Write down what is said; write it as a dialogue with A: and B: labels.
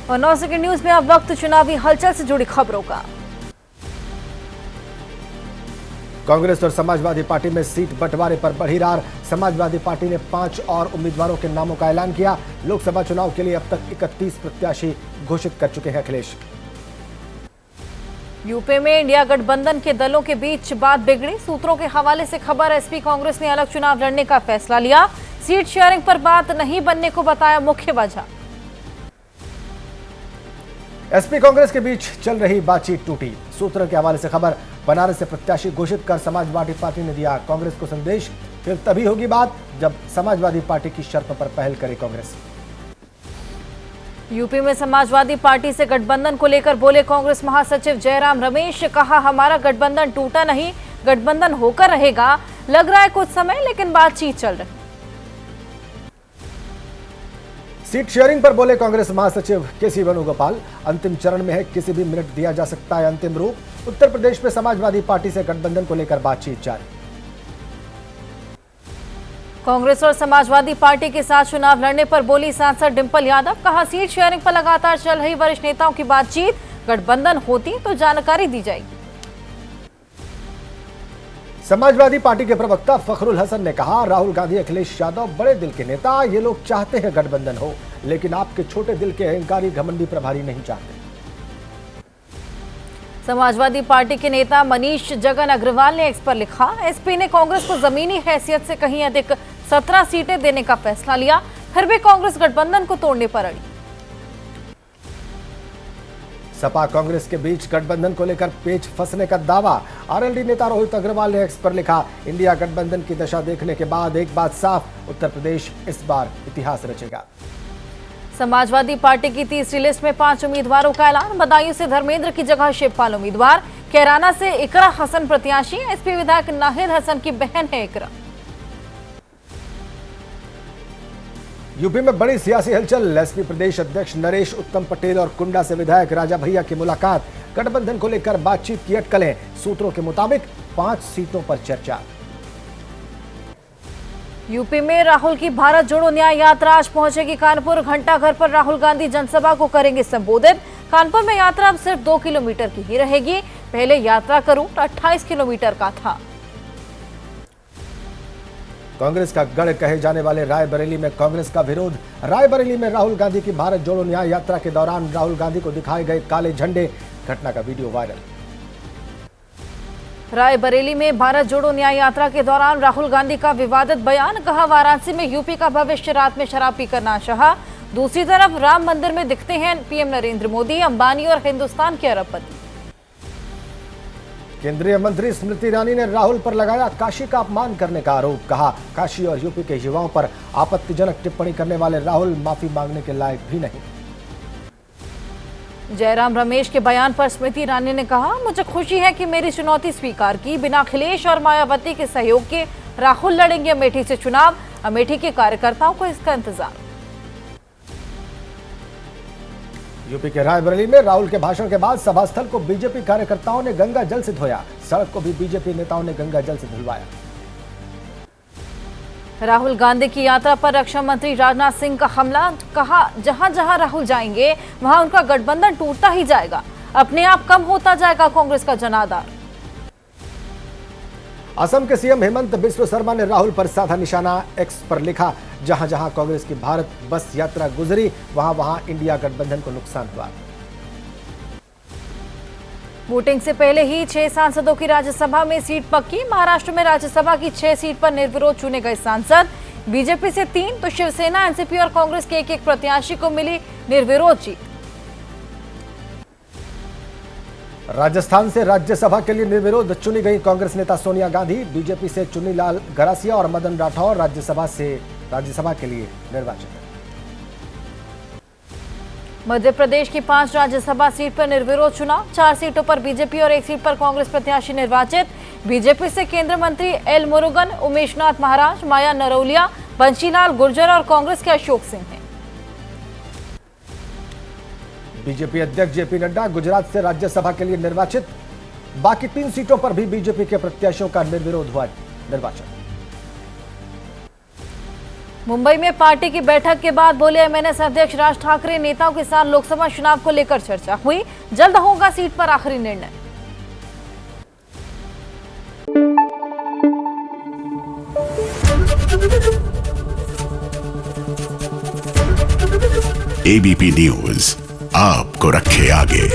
A: और 9 second news में अब वक्त चुनावी हलचल से जुड़ी खबरों का।
B: कांग्रेस और समाजवादी पार्टी में सीट बंटवारे पर बढ़ी रार। समाजवादी पार्टी ने 5 और उम्मीदवारों के नामों का ऐलान किया। लोकसभा चुनाव के लिए अब तक 31 प्रत्याशी घोषित कर चुके हैं अखिलेश।
A: यूपी में इंडिया गठबंधन के दलों के बीच बात बिगड़ी। सूत्रों के हवाले से खबर, एसपी कांग्रेस ने अलग चुनाव लड़ने का फैसला लिया। सीट शेयरिंग पर बात नहीं बनने को बताया मुख्य वजह।
B: एसपी कांग्रेस के बीच चल रही बातचीत टूटी। सूत्रों के हवाले से खबर, बनारस से प्रत्याशी घोषित कर समाजवादी पार्टी ने दिया कांग्रेस को संदेश, फिर तभी होगी बात जब समाजवादी पार्टी की शर्तों पर पहल करे कांग्रेस।
A: यूपी में समाजवादी पार्टी से गठबंधन को लेकर बोले कांग्रेस महासचिव जयराम रमेश। कहा, हमारा गठबंधन टूटा नहीं, गठबंधन होकर रहेगा। लग रहा है कुछ समय, लेकिन बातचीत चल रही।
B: सीट शेयरिंग पर बोले कांग्रेस महासचिव केसी वेणुगोपाल। अंतिम चरण में है, किसी भी मिनट दिया जा सकता है अंतिम रूप। उत्तर प्रदेश में समाजवादी पार्टी से गठबंधन को लेकर बातचीत जारी।
A: कांग्रेस और समाजवादी पार्टी के साथ चुनाव लड़ने पर बोली सांसद डिंपल यादव। कहा, सीट शेयरिंग पर लगातार चल रही वरिष्ठ नेताओं की बातचीत, गठबंधन होती तो जानकारी दी जाएगी।
B: समाजवादी पार्टी के प्रवक्ता फखरुल हसन ने कहा, राहुल गांधी अखिलेश यादव बड़े दिल के नेता, ये लोग चाहते हैं गठबंधन हो, लेकिन आपके छोटे दिल के अहंकारी घमंडी प्रभारी नहीं चाहते।
A: समाजवादी पार्टी के नेता मनीष जगन अग्रवाल ने एक्स पर लिखा, एसपी ने कांग्रेस को जमीनी हैसियत से कहीं अधिक 17 सीटें देने का फैसला लिया, फिर भी कांग्रेस गठबंधन को तोड़ने पर अड़ी।
B: सपा कांग्रेस के बीच गठबंधन को लेकर पेच फंसने का दावा। आरएलडी नेता रोहित अग्रवाल ने एक्स पर लिखा, इंडिया गठबंधन की दशा देखने के बाद एक बात साफ, उत्तर प्रदेश इस बार इतिहास रचेगा।
A: समाजवादी पार्टी की तीसरी लिस्ट में 5 उम्मीदवारों का ऐलान। बदायूं से धर्मेंद्र की जगह शिवपाल उम्मीदवार। कैराना से इकरा हसन प्रत्याशी। एसपी विधायक नाहिद हसन की बहन है इकरा।
B: यूपी में बड़ी सियासी हलचल। एसपी प्रदेश अध्यक्ष नरेश उत्तम पटेल और कुंडा से विधायक राजा भैया की मुलाकात। गठबंधन को लेकर बातचीत की अटकलें। सूत्रों के मुताबिक 5 सीटों पर चर्चा।
A: यूपी में राहुल की भारत जोड़ो न्याय यात्रा आज पहुंचेगी कानपुर। घंटाघर पर राहुल गांधी जनसभा को करेंगे संबोधित। कानपुर में यात्रा अब सिर्फ 2 किलोमीटर की ही रहेगी। पहले यात्रा का रूट 28 किलोमीटर का था।
B: कांग्रेस का गढ़ कहे जाने वाले रायबरेली में कांग्रेस का विरोध। रायबरेली में राहुल गांधी की भारत जोड़ो न्याय यात्रा के दौरान राहुल गांधी को दिखाए गए काले झंडे। घटना का वीडियो वायरल।
A: रायबरेली में भारत जोड़ो न्याय यात्रा के दौरान राहुल गांधी का विवादित बयान। कहा, वाराणसी में यूपी का भविष्य रात में शराब पीकर नाशाहा। दूसरी तरफ राम मंदिर में दिखते हैं पीएम नरेंद्र मोदी, अंबानी और हिंदुस्तान के अरबपति।
B: केंद्रीय मंत्री स्मृति ईरानी ने राहुल पर लगाया काशी का अपमान करने का आरोप। कहा, काशी और यूपी के युवाओं पर आपत्तिजनक टिप्पणी करने वाले राहुल माफी मांगने के लायक भी नहीं।
A: जयराम रमेश के बयान पर स्मृति ईरानी ने कहा, मुझे खुशी है कि मेरी चुनौती स्वीकार की। बिना अखिलेश और मायावती के सहयोग के राहुल लड़ेंगे अमेठी से चुनाव। अमेठी के कार्यकर्ताओं को इसका इंतजार।
B: यूपी के रायबरेली में राहुल के भाषण के बाद सभा स्थल को बीजेपी कार्यकर्ताओं ने गंगा जल से धोया। सड़क को भी बीजेपी नेताओं ने गंगा जल से धुलवाया।
A: राहुल गांधी की यात्रा पर रक्षा मंत्री राजनाथ सिंह का हमला। कहा, जहां जहां राहुल जाएंगे वहां उनका गठबंधन टूटता ही जाएगा, अपने आप कम होता जाएगा कांग्रेस का जनाधार। असम के सीएम हेमंत बिस्व शर्मा ने राहुल पर साधा निशाना। एक्स पर लिखा, जहां जहां कांग्रेस की भारत बस यात्रा गुजरी वहां वहां इंडिया गठबंधन को नुकसान हुआ। वोटिंग से पहले ही 6 सांसदों की राज्यसभा में सीट पक्की। महाराष्ट्र में राज्यसभा की 6 सीट पर निर्विरोध चुने गए सांसद। बीजेपी से 3 तो शिवसेना, एनसीपी और कांग्रेस के एक प्रत्याशी को मिली निर्विरोध जीत।
B: राजस्थान से राज्यसभा के लिए निर्विरोध चुनी गई कांग्रेस नेता सोनिया गांधी। बीजेपी से चुन्नीलाल गरासिया और मदन राठौर राज्यसभा के लिए निर्वाचित।
A: मध्य प्रदेश की 5 राज्यसभा सीट पर निर्विरोध चुनाव। 4 सीटों पर बीजेपी और 1 सीट पर कांग्रेस प्रत्याशी निर्वाचित। बीजेपी से केंद्रीय मंत्री एल मुरुगन, उमेशनाथ महाराज, माया नरौलिया, बंशीलाल गुर्जर और कांग्रेस के अशोक सिंह हैं।
B: बीजेपी अध्यक्ष जेपी नड्डा गुजरात से राज्यसभा के लिए निर्वाचित। बाकी 3 सीटों पर भी बीजेपी के प्रत्याशियों का निर्विरोध हुआ निर्वाचन।
A: मुंबई में पार्टी की बैठक के बाद बोले एमएनएस अध्यक्ष राज ठाकरे, नेताओं के साथ लोकसभा चुनाव को लेकर चर्चा हुई, जल्द होगा सीट पर आखिरी निर्णय।
C: एबीपी न्यूज आपको रखे आगे।